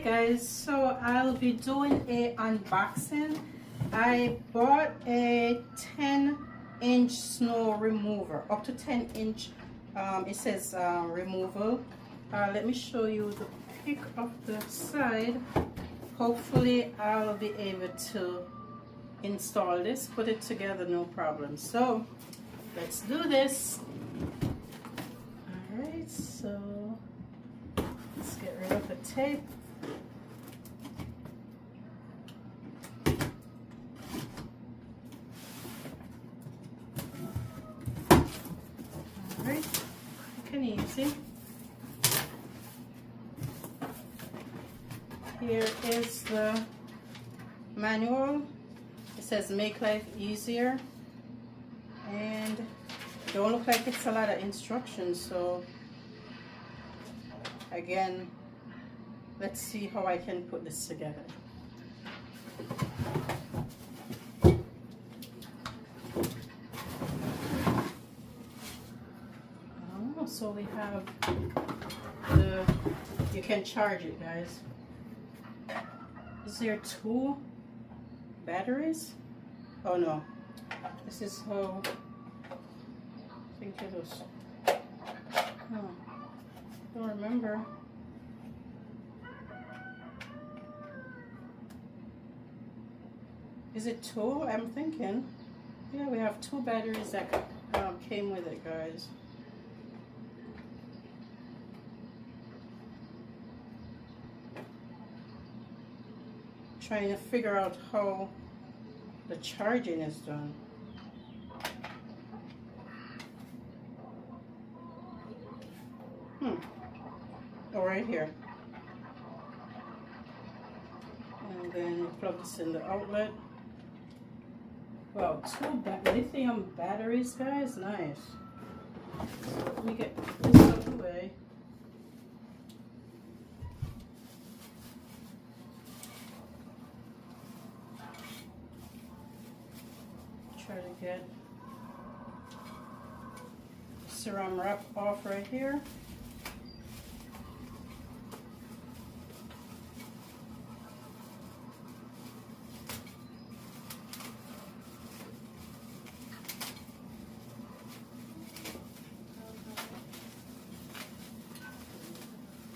guys, so I'll be doing a unboxing. I bought a 10-inch snow remover, up to 10-inch. It says removal. Let me show you the pic of the side. Hopefully I'll be able to install this, put it together, no problem. So let's do this. All right, so let's get rid of the tape. All right, quick and easy. Here is the manual. It says make life easier, and don't look like it's a lot of instructions. So again, let's see how I can put this together. Oh, so we have the, you can charge it, guys. Is there 2 batteries? Oh no, this is how I think it was. Oh, don't remember. Is it 2? I'm thinking. Yeah, we have 2 batteries that came with it, guys. Trying to figure out how the charging is done. Oh, right here. And then you plug this in the outlet. Wow, 2 lithium batteries, guys. Nice. So let me get this out of the way. Try to get ceramic wrap off right here.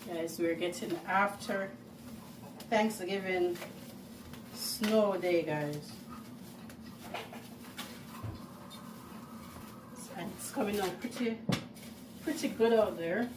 Guys, we're getting after Thanksgiving snow day, guys. And it's coming out pretty good out there.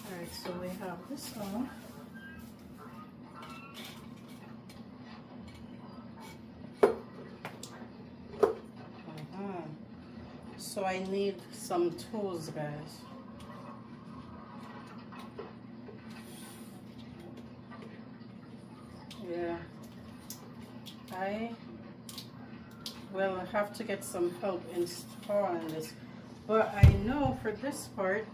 Alright, so we have this on. So I need some tools, guys. Yeah, I will have to get some help installing this, but I know for this part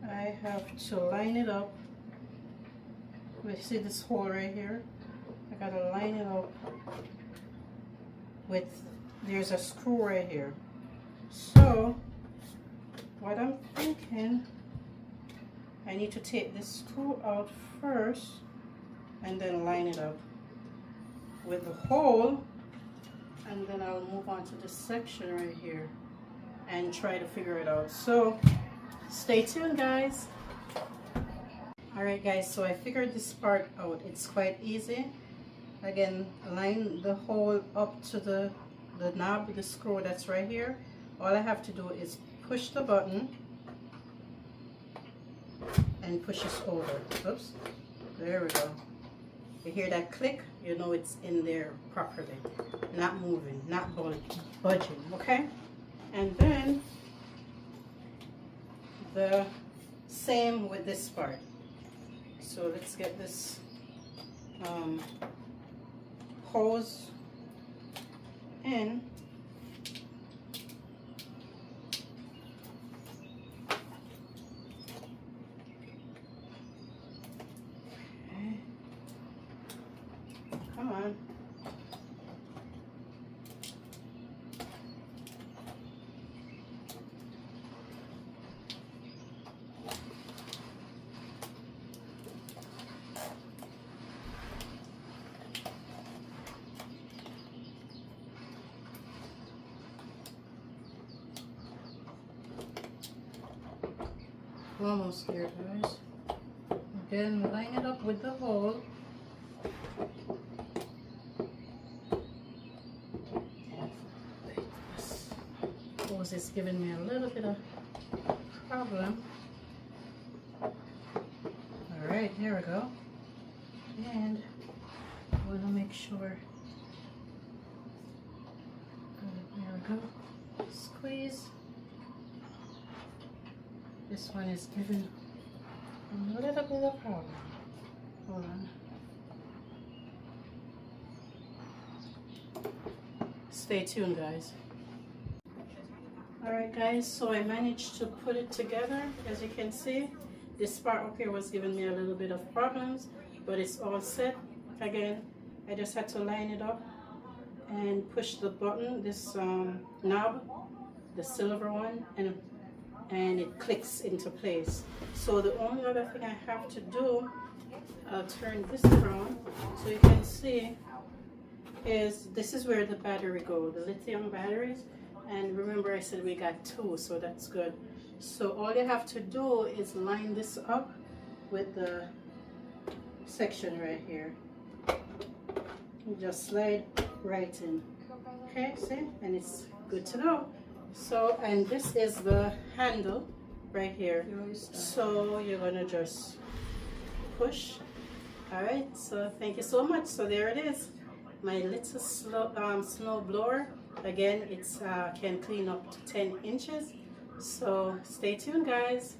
I have to line it up. We see this hole right here. I gotta line it up with, there's a screw right here. So what I'm thinking, I need to take this screw out first and then line it up with the hole, and then I'll move on to this section right here and try to figure it out. So stay tuned, guys. Alright guys, so I figured this part out. It's quite easy. Again, line the hole up to the knob, the screw that's right here. All I have to do is push the button and push this over. Oops, there we go. You hear that click? You know it's in there properly, not moving, not budging, okay? And then the same with this part. So let's get this hose in. on. Almost here, guys. Again, line it up with the hole. Hose is giving me a little bit of problem. Alright, here we go. And I want to make sure. There we go. Squeeze. This one is giving a little bit of problem. Hold on. Stay tuned, guys. Alright guys, so I managed to put it together. As you can see, this part up here was giving me a little bit of problems, but it's all set. Again, I just had to line it up and push the button, this knob, the silver one, and it clicks into place. So the only other thing I have to do, I'll turn this around so you can see, is this is where the battery goes, the lithium batteries. And remember I said we got 2, so that's good. So all you have to do is line this up with the section right here. You just slide right in. Okay, see? And it's good to go. So, and this is the handle right here. So you're gonna just push. Alright, so thank you so much. So there it is. My little snow blower. Again, it's can clean up to 10 inches. So stay tuned, guys.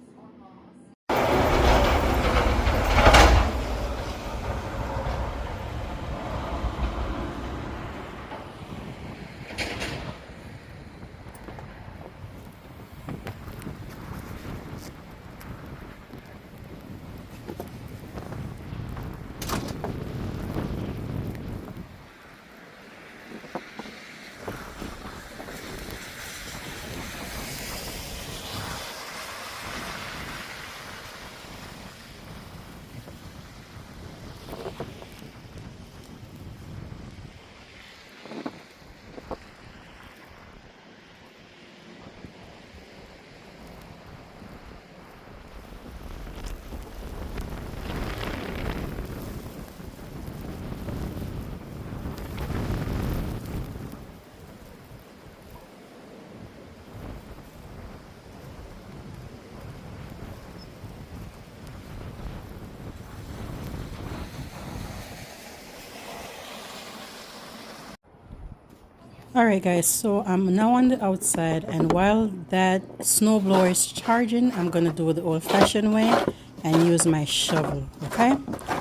Alright guys, so I'm now on the outside, and while that snowblower is charging, I'm going to do it the old-fashioned way and use my shovel, okay?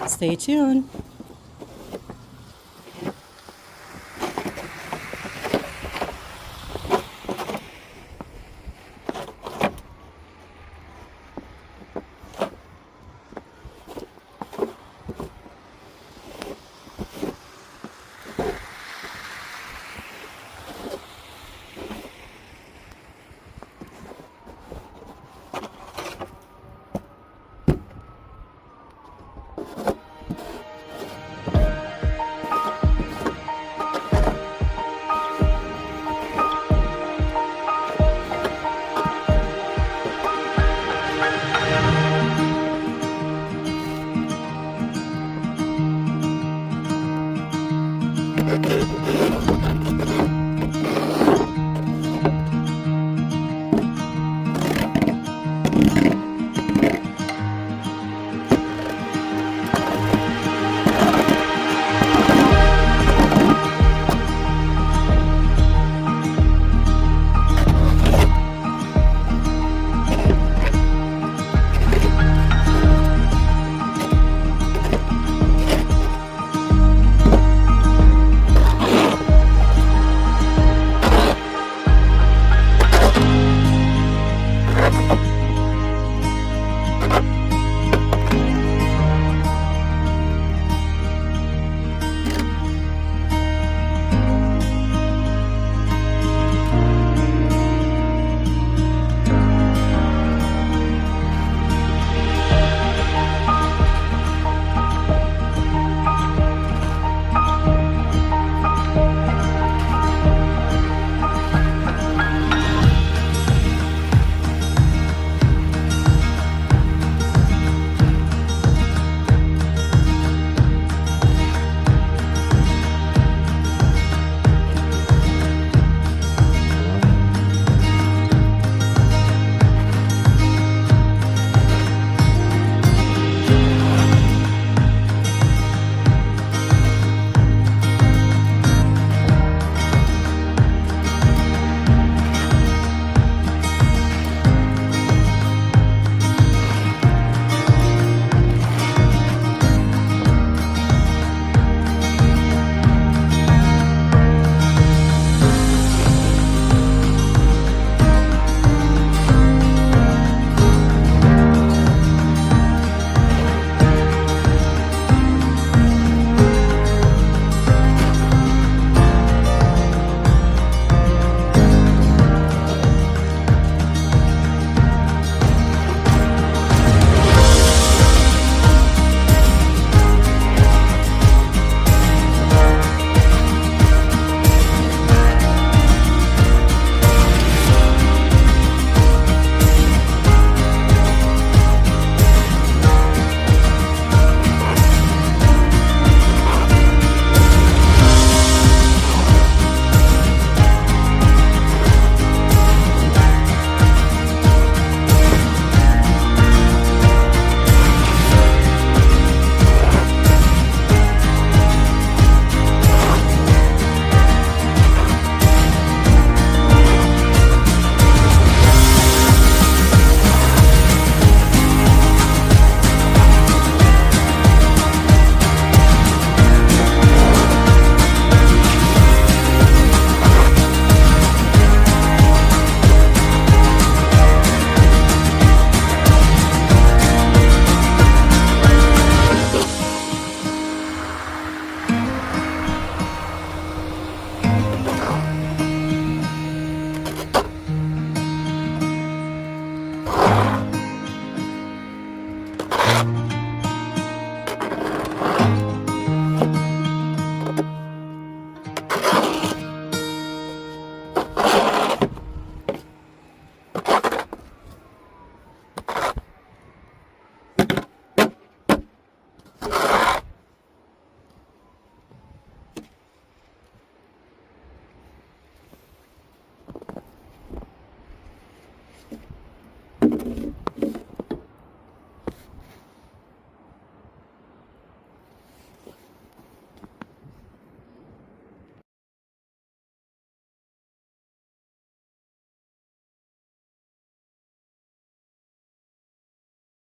Stay tuned.